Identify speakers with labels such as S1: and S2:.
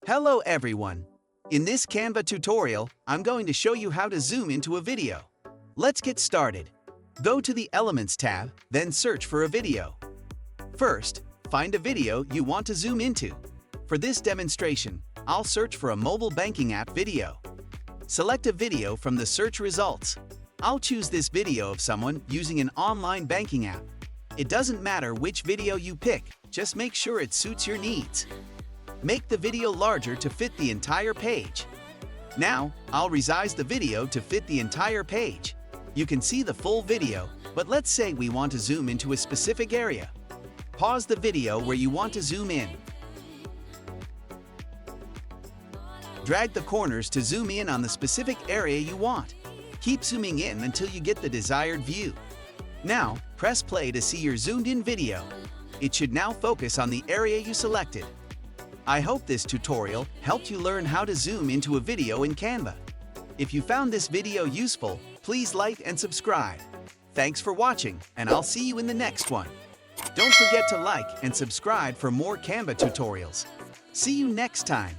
S1: Hello everyone! In this Canva tutorial, I'm going to show you how to zoom into a video. Let's get started. Go to the Elements tab, then search for a video. First, find a video you want to zoom into. For this demonstration, I'll search for a mobile banking app video. Select a video from the search results. I'll choose this video of someone using an online banking app. It doesn't matter which video you pick, just make sure it suits your needs. Make the video larger to fit the entire page. Now, I'll resize the video to fit the entire page. You can see the full video, but let's say we want to zoom into a specific area. Pause the video where you want to zoom in. Drag the corners to zoom in on the specific area you want. Keep zooming in until you get the desired view. Now, press play to see your zoomed-in video. It should now focus on the area you selected. I hope this tutorial helped you learn how to zoom into a video in Canva. If you found this video useful, please like and subscribe. Thanks for watching, and I'll see you in the next one. Don't forget to like and subscribe for more Canva tutorials. See you next time.